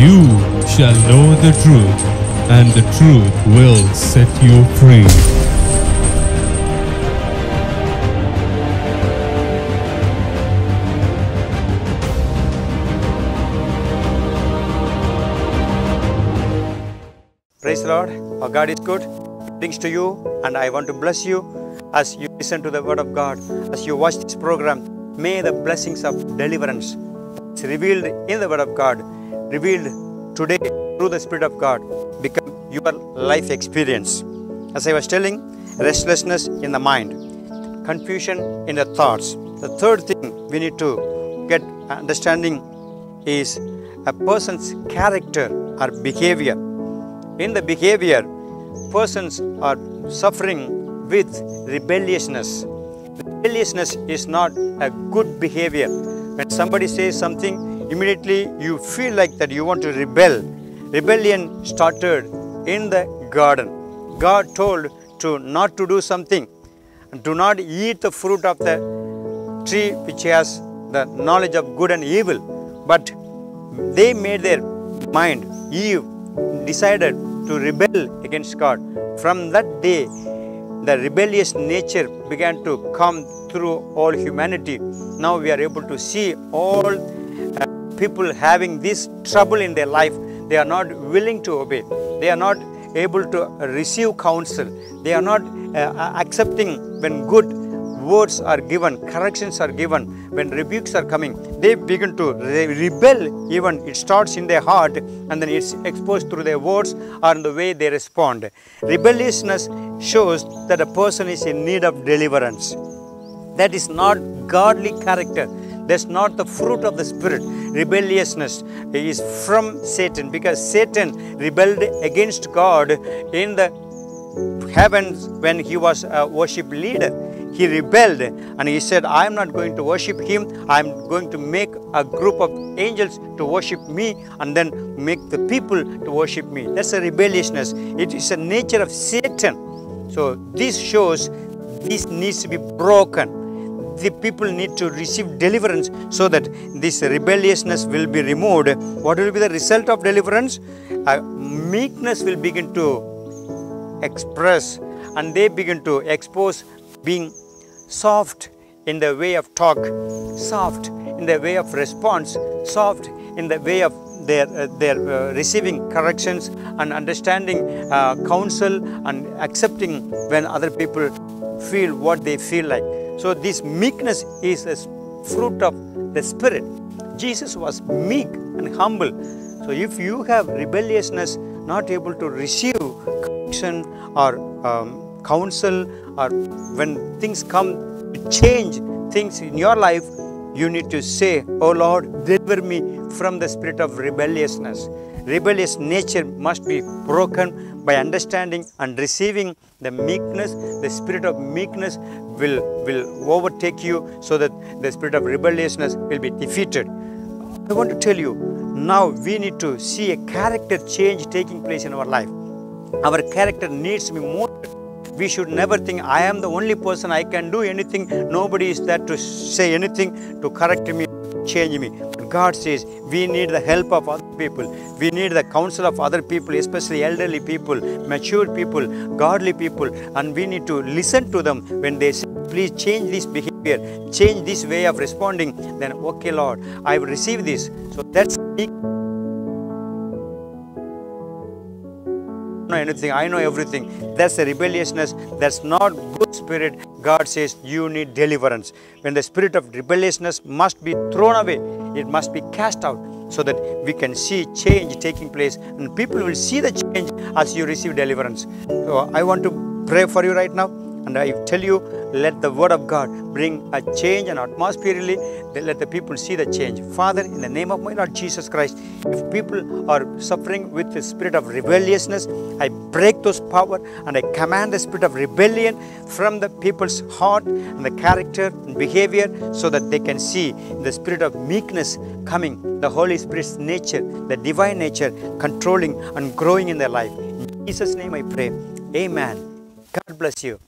you shall know the truth, and the truth will set you free. Praise the Lord. Our God is good. Greetings to you, and I want to bless you as you listen to the Word of God, as you watch this program. May the blessings of deliverance revealed in the Word of God, revealed today through the Spirit of God, become your life experience. As I was telling, restlessness in the mind, confusion in the thoughts. The third thing we need to get understanding is a person's character or behavior. In the behavior, persons are suffering with rebelliousness. Rebelliousness is not a good behavior. When somebody says something, immediately you feel like that you want to rebel. Rebellion started in the garden. God told to not to do something. Do not eat the fruit of the tree which has the knowledge of good and evil. But they made their mind, Eve decided to rebel against God. From that day, the rebellious nature began to come through all humanity. Now we are able to see all people having this trouble in their life. They are not willing to obey. They are not able to receive counsel. They are not accepting when good words are given, corrections are given, when rebukes are coming. They begin to rebel. Even it starts in their heart and then it's exposed through their words or in the way they respond. Rebelliousness shows that a person is in need of deliverance. That is not godly character. That's not the fruit of the Spirit. Rebelliousness is from Satan, because Satan rebelled against God in the heavens when he was a worship leader. He rebelled and he said, I am not going to worship him. I am going to make a group of angels to worship me and then make the people to worship me. That's a rebelliousness. It is a nature of Satan. So this shows this needs to be broken. The people need to receive deliverance so that this rebelliousness will be removed. What will be the result of deliverance? Meekness will begin to express, and they begin to expose being soft in the way of talk, soft in the way of response, soft in the way of their receiving corrections and understanding counsel and accepting when other people feel what they feel like. So this meekness is a fruit of the Spirit. Jesus was meek and humble. So if you have rebelliousness, not able to receive correction or counsel, or when things come to change things in your life, you need to say, oh Lord, deliver me from the spirit of rebelliousness. Rebellious nature must be broken by understanding and receiving the meekness. The spirit of meekness will overtake you so that the spirit of rebelliousness will be defeated. I want to tell you, now we need to see a character change taking place in our life. Our character needs to be molded. We should never think, I am the only person, I can do anything. Nobody is there to say anything, to correct me, change me. But God says, we need the help of other people. We need the counsel of other people, especially elderly people, mature people, godly people. And we need to listen to them when they say, please change this behavior, change this way of responding. Then, okay, Lord, I will receive this. So that's anything, I know everything. That's a rebelliousness. That's not good spirit. God says you need deliverance. When the spirit of rebelliousness must be thrown away, it must be cast out so that we can see change taking place and people will see the change as you receive deliverance. So I want to pray for you right now, and I tell you, let the word of God bring a change, and atmospherically let the people see the change. Father, in the name of my Lord Jesus Christ, if people are suffering with the spirit of rebelliousness, I break those power and I command the spirit of rebellion from the people's heart and the character and behavior, so that they can see the spirit of meekness coming, the Holy Spirit's nature, the divine nature controlling and growing in their life. In Jesus' name I pray. Amen. God bless you.